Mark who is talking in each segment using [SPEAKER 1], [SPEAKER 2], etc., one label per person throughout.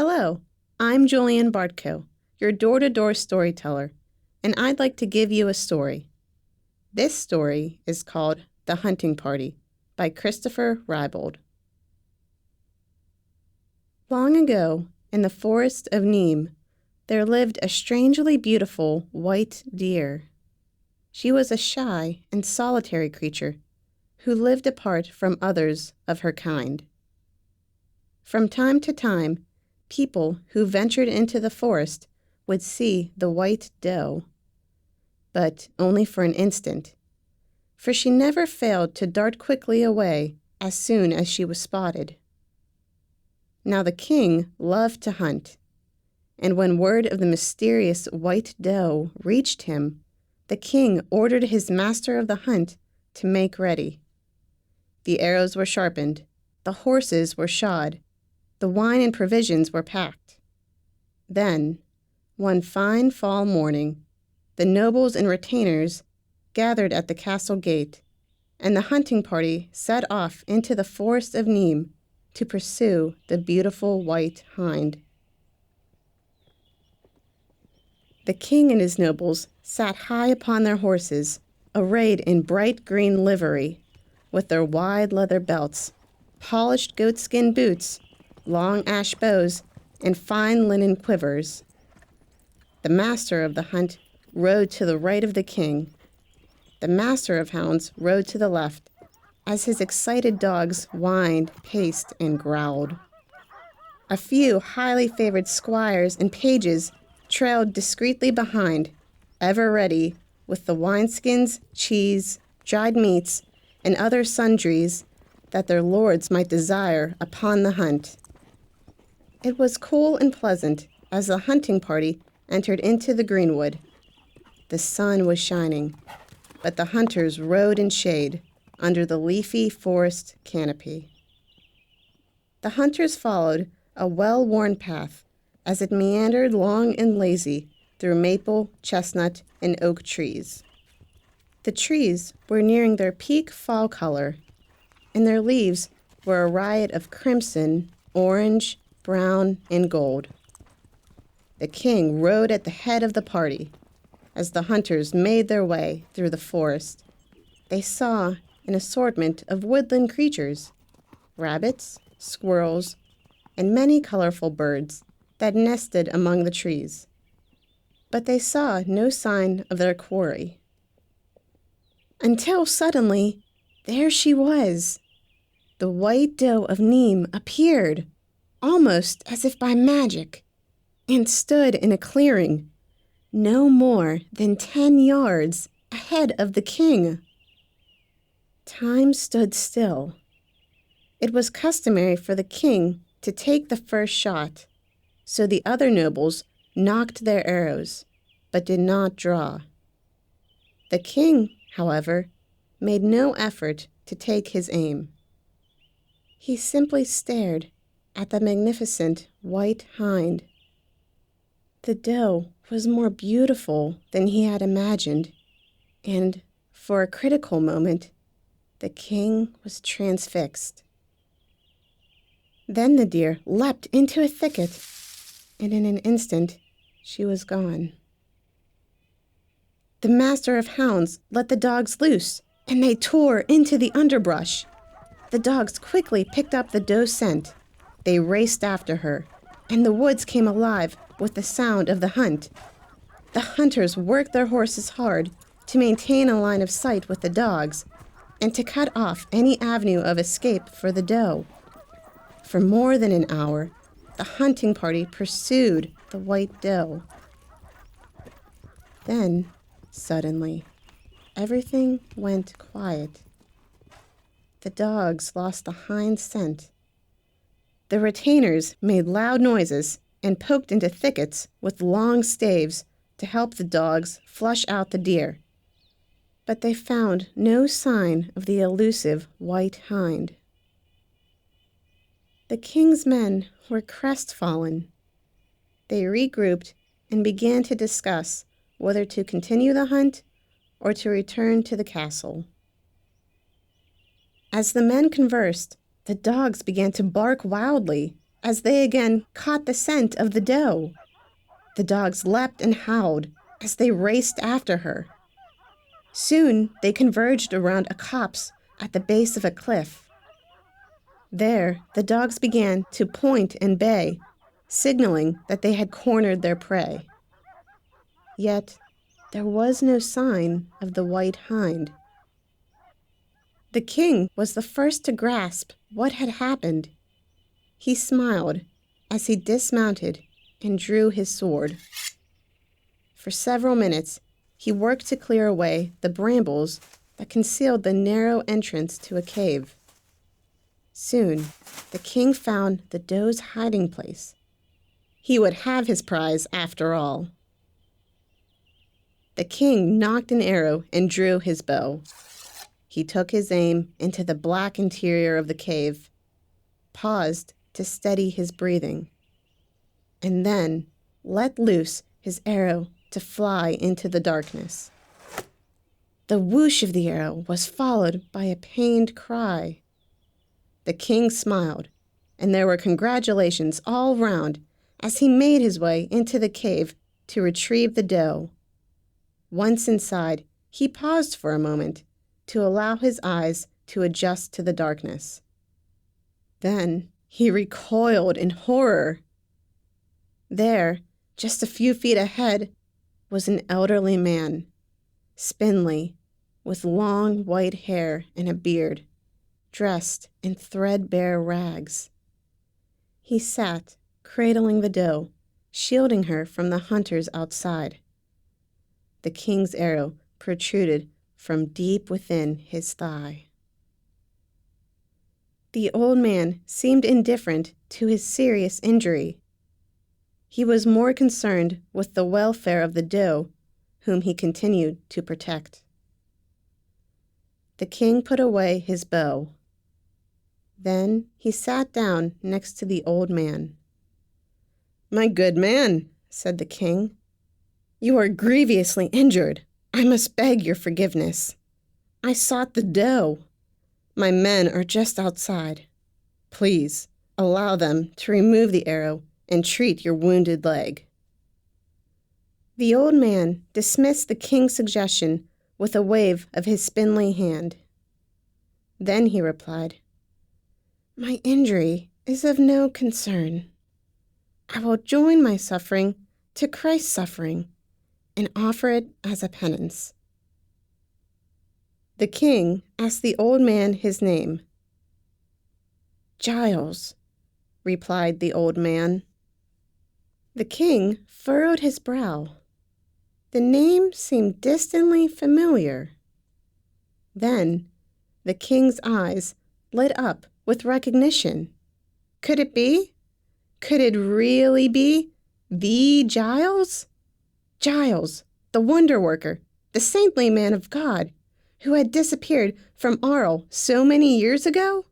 [SPEAKER 1] Hello, I'm Julianne Bartko, your door-to-door storyteller, and I'd like to give you a story. This story is called The Hunting Party by Christopher Reibold. Long ago, in the forest of Nîmes, there lived a strangely beautiful white deer. She was a shy and solitary creature who lived apart from others of her kind. From time to time, people who ventured into the forest would see the white doe, but only for an instant, for she never failed to dart quickly away as soon as she was spotted. Now the king loved to hunt, and when word of the mysterious white doe reached him, the king ordered his master of the hunt to make ready. The arrows were sharpened, the horses were shod, the wine and provisions were packed. Then, one fine fall morning, the nobles and retainers gathered at the castle gate, and the hunting party set off into the forest of Nîmes to pursue the beautiful white hind. The king and his nobles sat high upon their horses, arrayed in bright green livery, with their wide leather belts, polished goatskin boots, long ash bows, and fine linen quivers. The master of the hunt rode to the right of the king. The master of hounds rode to the left, as his excited dogs whined, paced, and growled. A few highly favored squires and pages trailed discreetly behind, ever ready with the wineskins, cheese, dried meats, and other sundries that their lords might desire upon the hunt. It was cool and pleasant as the hunting party entered into the greenwood. The sun was shining, but the hunters rode in shade under the leafy forest canopy. The hunters followed a well-worn path as it meandered long and lazy through maple, chestnut, and oak trees. The trees were nearing their peak fall color, and their leaves were a riot of crimson, orange, brown, and gold. The king rode at the head of the party. As the hunters made their way through the forest, they saw an assortment of woodland creatures, rabbits, squirrels, and many colorful birds that nested among the trees. But they saw no sign of their quarry. Until suddenly, there she was. The white doe of Nîmes appeared, almost as if by magic, and stood in a clearing no more than 10 yards ahead of the king. Time stood still. It was customary for the king to take the first shot, so the other nobles nocked their arrows, but did not draw. The king, however, made no effort to take his aim. He simply stared at the magnificent white hind. The doe was more beautiful than he had imagined, and for a critical moment, the king was transfixed. Then the deer leapt into a thicket, and in an instant, she was gone. The master of hounds let the dogs loose, and they tore into the underbrush. The dogs quickly picked up the doe's scent. They raced after her, and the woods came alive with the sound of the hunt. The hunters worked their horses hard to maintain a line of sight with the dogs and to cut off any avenue of escape for the doe. For more than an hour, the hunting party pursued the white doe. Then, suddenly, everything went quiet. The dogs lost the hind scent. The retainers made loud noises and poked into thickets with long staves to help the dogs flush out the deer. But they found no sign of the elusive white hind. The king's men were crestfallen. They regrouped and began to discuss whether to continue the hunt or to return to the castle. As the men conversed, the dogs began to bark wildly, as they again caught the scent of the doe. The dogs leapt and howled as they raced after her. Soon they converged around a copse at the base of a cliff. There, the dogs began to point and bay, signaling that they had cornered their prey. Yet, there was no sign of the white hind. The king was the first to grasp what had happened. He smiled as he dismounted and drew his sword. For several minutes, he worked to clear away the brambles that concealed the narrow entrance to a cave. Soon, the king found the doe's hiding place. He would have his prize after all. The king nocked an arrow and drew his bow. He took his aim into the black interior of the cave, paused to steady his breathing, and then let loose his arrow to fly into the darkness. The whoosh of the arrow was followed by a pained cry. The king smiled, and there were congratulations all round as he made his way into the cave to retrieve the doe. Once inside, he paused for a moment to allow his eyes to adjust to the darkness. Then he recoiled in horror. There, just a few feet ahead, was an elderly man, spindly, with long white hair and a beard, dressed in threadbare rags. He sat, cradling the doe, shielding her from the hunters outside. The king's arrow protruded from deep within his thigh. The old man seemed indifferent to his serious injury. He was more concerned with the welfare of the doe, whom he continued to protect. The king put away his bow. Then he sat down next to the old man. "My good man," said the king, "you are grievously injured. I must beg your forgiveness. I sought the doe. My men are just outside. Please allow them to remove the arrow and treat your wounded leg." The old man dismissed the king's suggestion with a wave of his spindly hand. Then he replied, "My injury is of no concern. I will join my suffering to Christ's suffering and offer it as a penance." The king asked the old man his name. "Giles," replied the old man. The king furrowed his brow. The name seemed distantly familiar. Then the king's eyes lit up with recognition. Could it be? Could it really be the Giles? Giles, the wonder worker, the saintly man of God, who had disappeared from Arles so many years ago?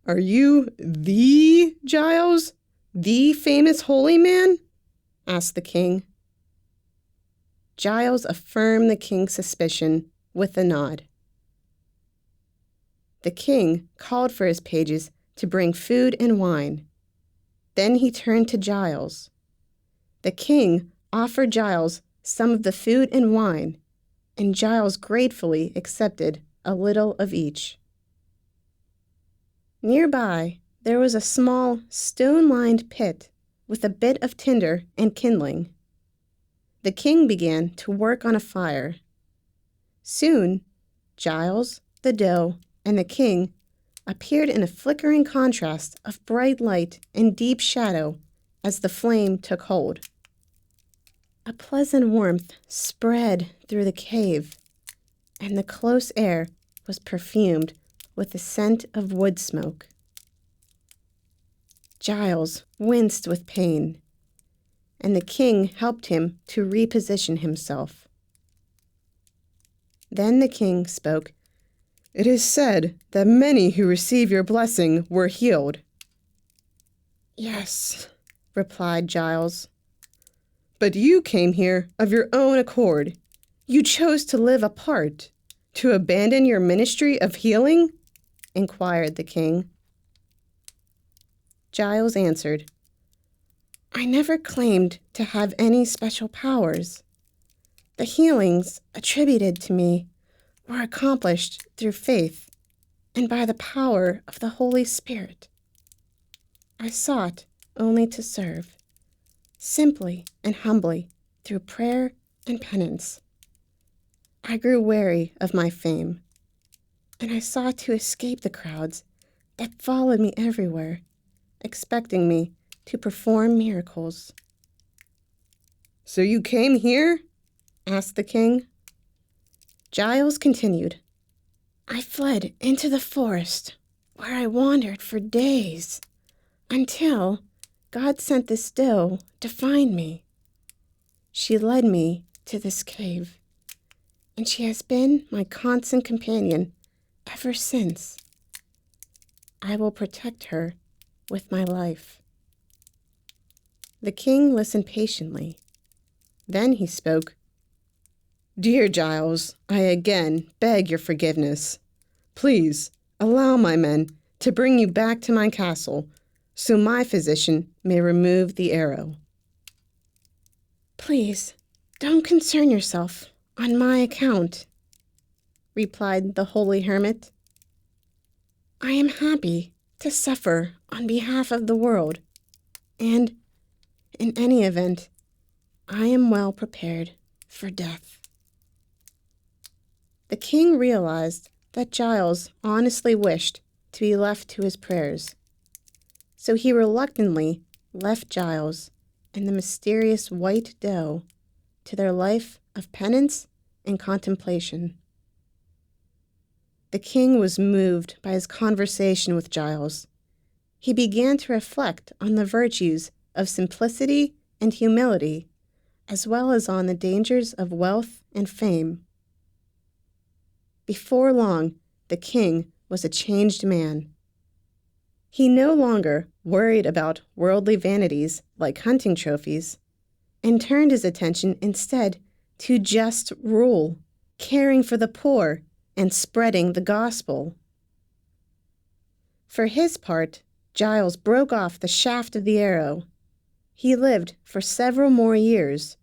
[SPEAKER 1] "Are you the Giles, the famous holy man?" asked the king. Giles affirmed the king's suspicion with a nod. The king called for his pages to bring food and wine. Then he turned to Giles. The king offered Giles some of the food and wine, and Giles gratefully accepted a little of each. Nearby, there was a small, stone-lined pit with a bit of tinder and kindling. The king began to work on a fire. Soon, Giles, the doe, and the king appeared in a flickering contrast of bright light and deep shadow as the flame took hold. A pleasant warmth spread through the cave, and the close air was perfumed with the scent of wood smoke. Giles winced with pain, and the king helped him to reposition himself. Then the king spoke. "It is said that many who receive your blessing were healed." "Yes," replied Giles. "But you came here of your own accord. You chose to live apart, to abandon your ministry of healing?" inquired the king. Giles answered, "I never claimed to have any special powers. The healings attributed to me were accomplished through faith and by the power of the Holy Spirit. I sought only to serve, simply and humbly, through prayer and penance. I grew weary of my fame, and I sought to escape the crowds that followed me everywhere, expecting me to perform miracles." "So you came here?" asked the king. Giles continued, "I fled into the forest, where I wandered for days, until God sent this doe to find me. She led me to this cave, and she has been my constant companion ever since. I will protect her with my life." The king listened patiently. Then he spoke. "Dear Giles, I again beg your forgiveness. Please allow my men to bring you back to my castle, so my physician may remove the arrow." "Please, don't concern yourself on my account," replied the holy hermit. "I am happy to suffer on behalf of the world, and, in any event, I am well prepared for death." The king realized that Giles honestly wished to be left to his prayers, so he reluctantly left Giles and the mysterious white doe to their life of penance and contemplation. The king was moved by his conversation with Giles. He began to reflect on the virtues of simplicity and humility, as well as on the dangers of wealth and fame. Before long, the king was a changed man. He no longer worried about worldly vanities like hunting trophies, and turned his attention instead to just rule, caring for the poor, and spreading the gospel. For his part, Giles broke off the shaft of the arrow. He lived for several more years,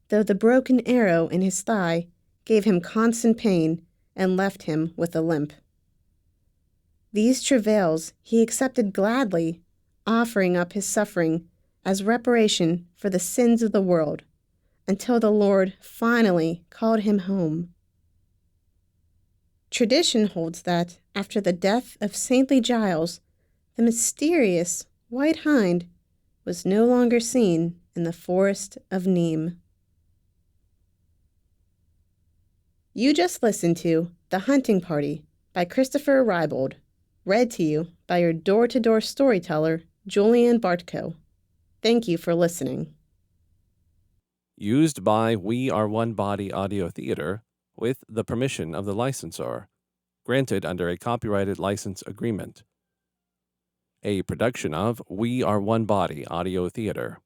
[SPEAKER 1] though the broken arrow in his thigh gave him constant pain and left him with a limp. These travails he accepted gladly, offering up his suffering as reparation for the sins of the world, until the Lord finally called him home. Tradition holds that, after the death of saintly Giles, the mysterious white hind was no longer seen in the forest of Nîmes. You just listened to The Hunting Party by Christopher Reibold, read to you by your door-to-door storyteller, Julianne Bartko. Thank you for listening.
[SPEAKER 2] Used by We Are One Body Audio Theater with the permission of the licensor, granted under a copyrighted license agreement. A production of We Are One Body Audio Theater.